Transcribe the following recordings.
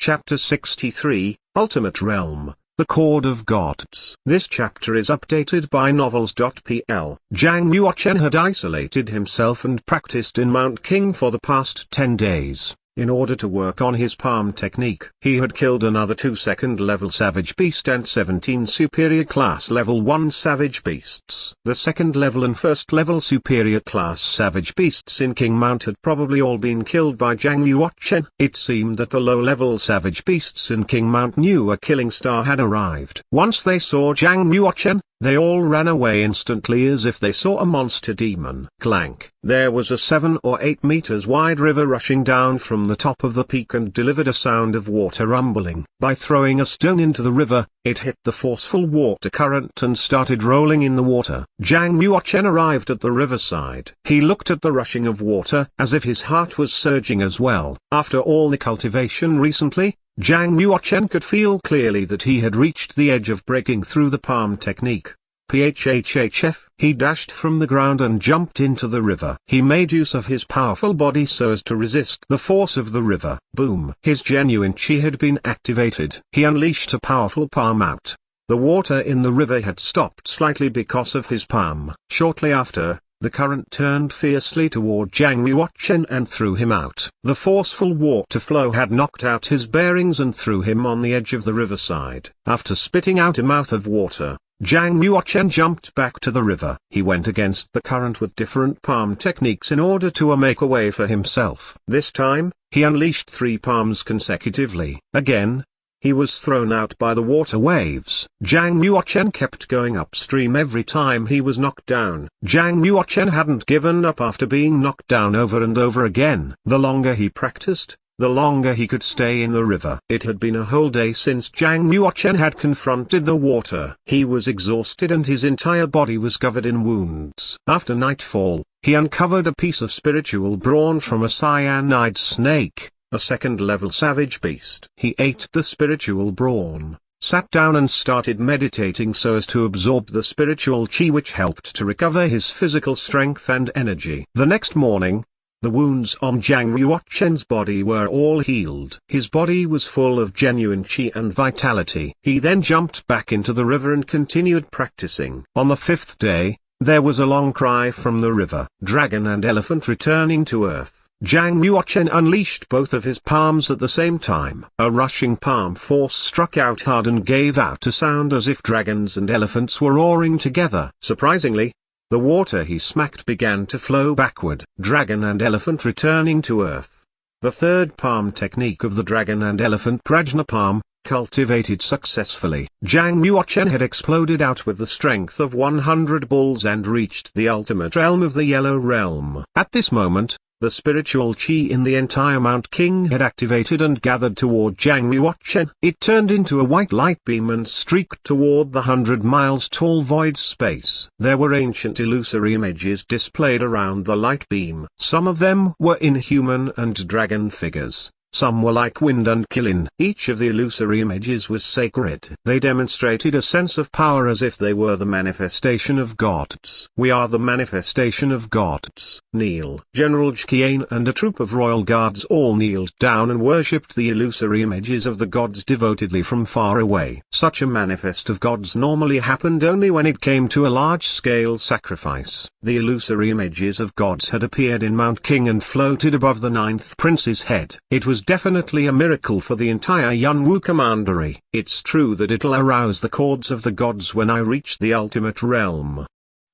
Chapter 63, Ultimate Realm, The Chord of Gods. This chapter is updated by novels.pl. Zhang Yuochen had isolated himself and practiced in Mount King for the past 10 days. In order to work on his palm technique, he had killed another 2 second-level Savage Beast and 17 superior class level 1 Savage Beasts. The second-level and first-level superior class Savage Beasts in King Mount had probably all been killed by Zhang Yuochen. It seemed that the low-level Savage Beasts in King Mount knew a killing star had arrived. Once they saw Zhang Yuochen, they all ran away instantly as if they saw a monster demon. Clank. There was a 7 or 8 meters wide river rushing down from the top of the peak and delivered a sound of water rumbling. By throwing a stone into the river, it hit the forceful water current and started rolling in the water. Zhang Yuochen arrived at the riverside. He looked at the rushing of water as if his heart was surging as well. After all the cultivation recently, Zhang Yuochen could feel clearly that he had reached the edge of breaking through the palm technique. PHHHF. He dashed from the ground and jumped into the river. He made use of his powerful body so as to resist the force of the river. Boom. His genuine chi had been activated. He unleashed a powerful palm out. The water in the river had stopped slightly because of his palm. Shortly after, the current turned fiercely toward Zhang Yuochen and threw him out. The forceful water flow had knocked out his bearings and threw him on the edge of the riverside. After spitting out a mouth of water, Zhang Yuochen jumped back to the river. He went against the current with different palm techniques in order to make a way for himself. This time, he unleashed 3 palms consecutively. Again, he was thrown out by the water waves. Zhang Yuochen kept going upstream every time he was knocked down. Zhang Yuochen hadn't given up after being knocked down over and over again. The longer he practiced, the longer he could stay in the river. It had been a whole day since Zhang Yuochen had confronted the water. He was exhausted and his entire body was covered in wounds. After nightfall, he uncovered a piece of spiritual brawn from a cyanide snake, a second-level savage beast. He ate the spiritual brawn, sat down and started meditating so as to absorb the spiritual chi, which helped to recover his physical strength and energy. The next morning, the wounds on Zhang Yuochen's body were all healed. His body was full of genuine chi and vitality. He then jumped back into the river and continued practicing. On the 5th day, there was a long cry from the river. Dragon and elephant returning to earth. Zhang Yuochen unleashed both of his palms at the same time. A rushing palm force struck out hard and gave out a sound as if dragons and elephants were roaring together. Surprisingly, the water he smacked began to flow backward. Dragon and elephant returning to earth. The third palm technique of the dragon and elephant Prajna palm, cultivated successfully. Zhang Yuochen had exploded out with the strength of 100 bulls and reached the ultimate realm of the Yellow Realm. At this moment, the spiritual chi in the entire Mount King had activated and gathered toward Zhang Yuochen. It turned into a white light beam and streaked toward the 100 miles tall void space. There were ancient illusory images displayed around the light beam. Some of them were inhuman and dragon figures. Some were like wind and Killin. Each of the illusory images was sacred. They demonstrated a sense of power as if they were the manifestation of gods. We are the manifestation of gods. Kneel. General Zhiqian and a troop of royal guards all kneeled down and worshipped the illusory images of the gods devotedly from far away. Such a manifest of gods normally happened only when it came to a large-scale sacrifice. The illusory images of gods had appeared in Mount King and floated above the 9th prince's head. It was definitely a miracle for the entire Yunwu commandery. It's true that it'll arouse the chords of the gods when I reach the ultimate realm.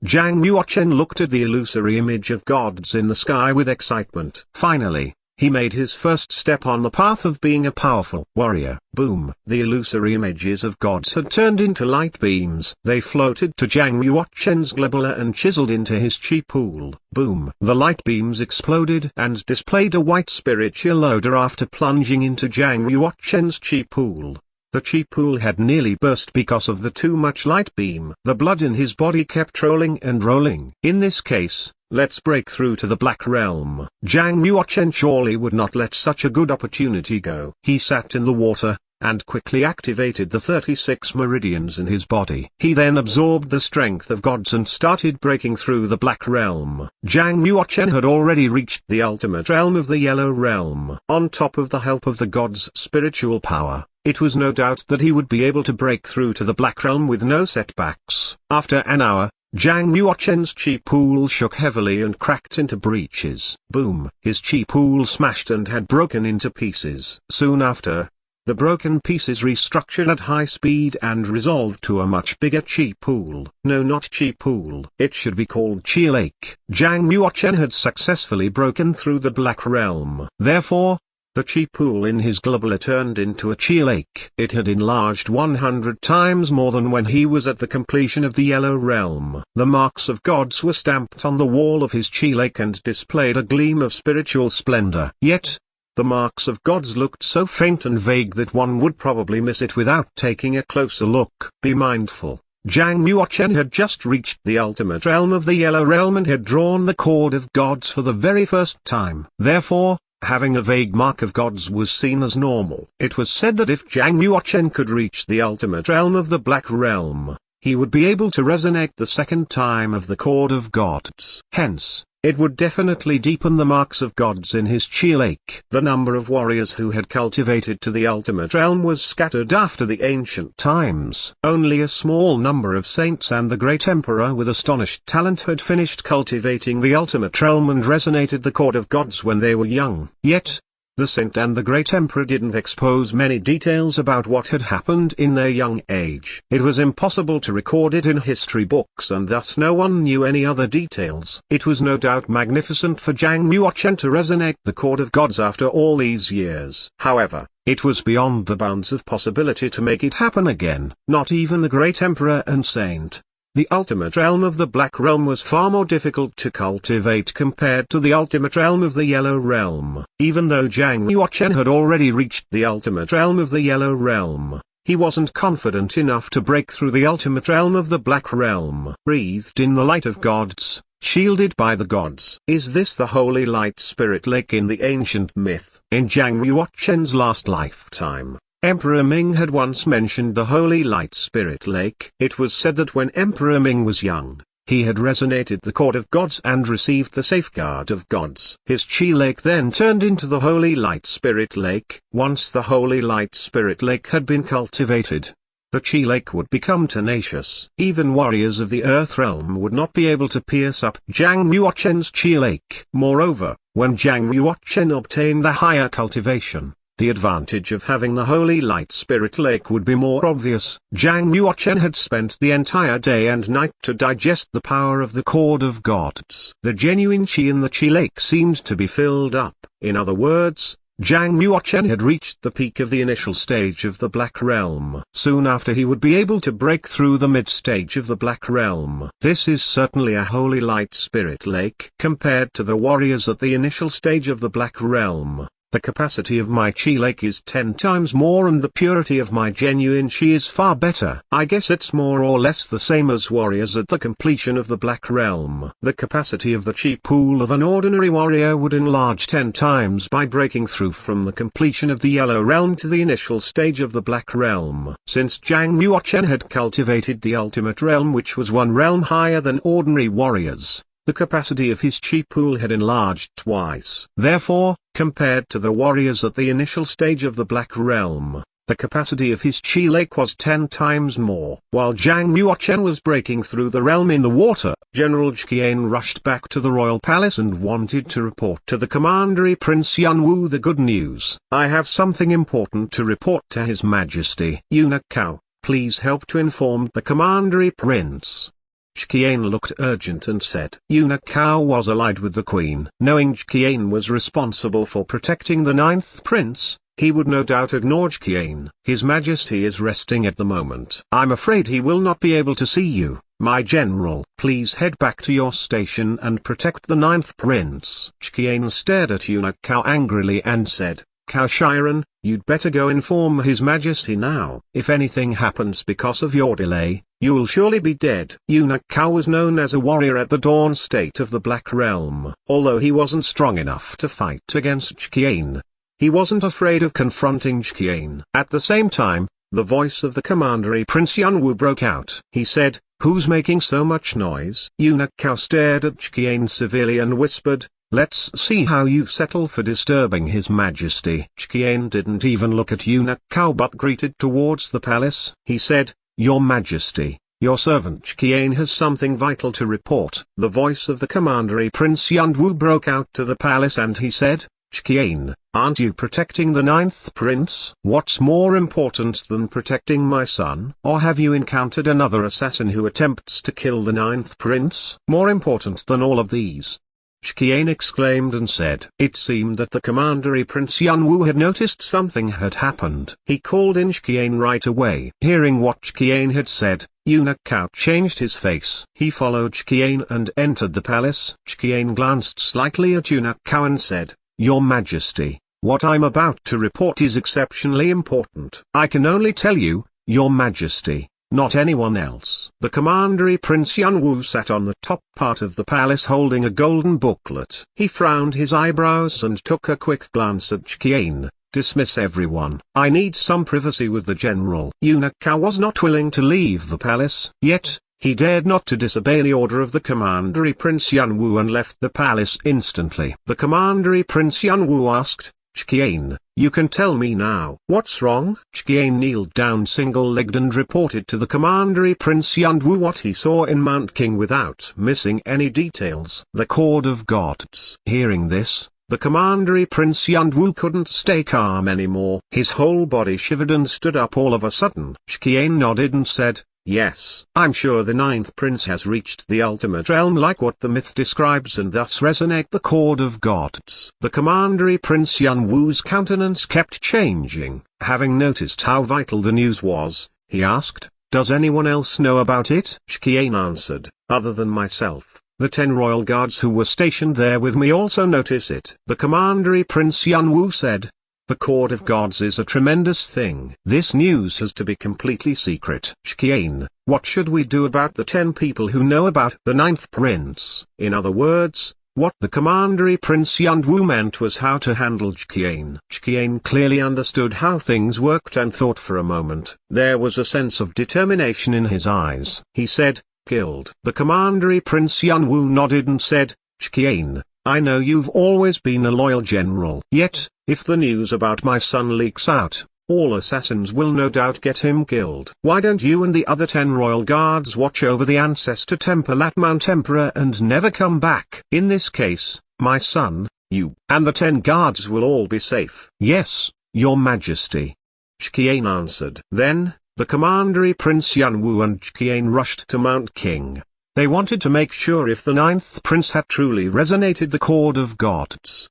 Zhang Yuochen looked at the illusory image of gods in the sky with excitement. Finally, he made his first step on the path of being a powerful warrior. Boom. The illusory images of gods had turned into light beams. They floated to Zhang Yuochen's glabella and chiseled into his chi pool. Boom. The light beams exploded and displayed a white spiritual odor after plunging into Zhang Yuochen's chi pool. The chi pool had nearly burst because of the too much light beam. The blood in his body kept rolling and rolling. In this case, let's break through to the Black Realm. Zhang Yuochen surely would not let such a good opportunity go. He sat in the water, and quickly activated the 36 meridians in his body. He then absorbed the strength of gods and started breaking through the Black Realm. Zhang Yuochen had already reached the ultimate realm of the Yellow Realm. On top of the help of the gods' spiritual power, it was no doubt that he would be able to break through to the Black Realm with no setbacks. After an hour, Zhang Yuochen's chi pool shook heavily and cracked into breaches. Boom! His chi pool smashed and had broken into pieces. Soon after, the broken pieces restructured at high speed and resolved to a much bigger chi pool. No, not chi pool. It should be called chi lake. Zhang Yuochen had successfully broken through the Black Realm. Therefore, the chi pool in his globula turned into a chi lake. It had enlarged 100 times more than when he was at the completion of the Yellow Realm. The marks of gods were stamped on the wall of his chi lake and displayed a gleam of spiritual splendor. Yet, the marks of gods looked so faint and vague that one would probably miss it without taking a closer look. Be mindful. Zhang Yuochen had just reached the ultimate realm of the Yellow Realm and had drawn the Chord of Gods for the very first time. Therefore, having a vague mark of gods was seen as normal. It was said that if Zhang Yuochen could reach the ultimate realm of the Black Realm, he would be able to resonate the second time of the Chord of Gods. Hence, it would definitely deepen the marks of gods in his chi lake. The number of warriors who had cultivated to the ultimate realm was scattered after the ancient times. Only a small number of saints and the great emperor with astonished talent had finished cultivating the ultimate realm and resonated the Chord of Gods when they were young. Yet, the saint and the great emperor didn't expose many details about what had happened in their young age. It was impossible to record it in history books and thus no one knew any other details. It was no doubt magnificent for Zhang Yuochen to resonate the Chord of Gods after all these years. However, it was beyond the bounds of possibility to make it happen again. Not even the great emperor and saint. The ultimate realm of the Black Realm was far more difficult to cultivate compared to the ultimate realm of the Yellow Realm. Even though Zhang Yuochen had already reached the ultimate realm of the Yellow Realm, he wasn't confident enough to break through the ultimate realm of the Black Realm. Breathed in the light of gods, shielded by the gods. Is this the holy light spirit lake in the ancient myth? In Zhang Yuochen's last lifetime, Emperor Ming had once mentioned the Holy Light Spirit Lake. It was said that when Emperor Ming was young, he had resonated the Chord of Gods and received the safeguard of gods. His Chi Lake then turned into the Holy Light Spirit Lake. Once the Holy Light Spirit Lake had been cultivated, the Chi Lake would become tenacious. Even warriors of the Earth Realm would not be able to pierce up Zhang Yuochen's Chi Lake. Moreover, when Zhang Yuochen obtained the higher cultivation, the advantage of having the Holy Light Spirit Lake would be more obvious. Zhang Yuochen had spent the entire day and night to digest the power of the Chord of Gods. The genuine Chi in the Chi Lake seemed to be filled up. In other words, Zhang Yuochen had reached the peak of the initial stage of the Black Realm. Soon after he would be able to break through the mid-stage of the Black Realm. This is certainly a Holy Light Spirit Lake. Compared to the warriors at the initial stage of the Black Realm, the capacity of my Chi Lake is 10 times more and the purity of my genuine Chi is far better. I guess it's more or less the same as warriors at the completion of the Black Realm. The capacity of the Chi pool of an ordinary warrior would enlarge 10 times by breaking through from the completion of the Yellow Realm to the initial stage of the Black Realm. Since Zhang Yuochen had cultivated the ultimate realm, which was one realm higher than ordinary warriors, the capacity of his Chi pool had enlarged twice. Therefore, compared to the warriors at the initial stage of the Black Realm, the capacity of his Chi Lake was 10 times more. While Zhang Yuochen was breaking through the realm in the water, General Zhiqian rushed back to the royal palace and wanted to report to the commandery Prince Yunwu the good news. I have something important to report to His Majesty. Eunuch Cao, please help to inform the commandery prince. Zhiqian looked urgent and said. Eunuch Cao was allied with the queen. Knowing Zhiqian was responsible for protecting the 9th prince, he would no doubt ignore Zhiqian. His Majesty is resting at the moment. I'm afraid he will not be able to see you, my general. Please head back to your station and protect the 9th prince. Zhiqian stared at Eunuch Cao angrily and said, Cao Shiren, you'd better go inform His Majesty now. If anything happens because of your delay, you will surely be dead. Eunuch Cao was known as a warrior at the dawn state of the Black Realm. Although he wasn't strong enough to fight against Zhiqian, He wasn't afraid of confronting Chqian. At the same time, the voice of the commandery Prince Yunwu broke out. He said, "Who's making so much noise?" Eunuch Cao stared at Chqian severely and whispered, "Let's see how you settle for disturbing His Majesty." Chqian didn't even look at Eunuch Cao but greeted towards the palace. He said, "Your Majesty, your servant Chqian has something vital to report." The voice of the commandery Prince Yunwu broke out to the palace and he said, "Chqian, aren't you protecting the 9th prince? What's more important than protecting my son? Or have you encountered another assassin who attempts to kill the 9th prince? More important than all of these?" Chqian exclaimed and said. It seemed that the commandery Prince Yunwu had noticed something had happened. He called in Chqian right away. Hearing what Chqian had said, Eunuch Cao changed his face. He followed Chqian and entered the palace. Chqian glanced slightly at Eunuch Cao and said, "Your Majesty, what I'm about to report is exceptionally important. I can only tell you, Your Majesty, not anyone else." The commandery Prince Yunwu sat on the top part of the palace holding a golden booklet. He frowned his eyebrows and took a quick glance at Chqian. "Dismiss everyone. I need some privacy with the general." Eunuch Cao was not willing to leave the palace, yet he dared not to disobey the order of the commandery Prince Yunwu and left the palace instantly. The commandery Prince Yunwu asked, "Chqian, you can tell me now. What's wrong?" Chqian kneeled down single-legged and reported to the commandery Prince Yunwu what he saw in Mount King without missing any details. The Chord of Gods. Hearing this, the commandery Prince Yunwu couldn't stay calm anymore. His whole body shivered and stood up all of a sudden. Chqian nodded and said, "Yes, I'm sure the 9th prince has reached the ultimate realm like what the myth describes and thus resonate the Chord of Gods." The commandery Prince Yunwu's countenance kept changing. Having noticed how vital the news was, he asked, "Does anyone else know about it?" Chqian answered, "Other than myself, the 10 royal guards who were stationed there with me also notice it." The commandery Prince Yunwu said, "The Chord of Gods is a tremendous thing. This news has to be completely secret." Chqian, what should we do about the 10 people who know about the 9th prince? In other words, what the commandery Prince Yunwu meant was how to handle Chqian. Chqian clearly understood how things worked and thought for a moment. There was a sense of determination in his eyes. He said, "Killed." The commandery Prince Yunwu nodded and said, "Chqian, I know you've always been a loyal general. Yet, if the news about my son leaks out, all assassins will no doubt get him killed. Why don't you and the other 10 royal guards watch over the ancestor temple at Mount Emperor and never come back? In this case, my son, you, and the 10 guards will all be safe." "Yes, Your Majesty," Chqian answered. Then, the commandery Prince Yunwu and Chqian rushed to Mount King. They wanted to make sure if the 9th prince had truly resonated the Chord of Gods.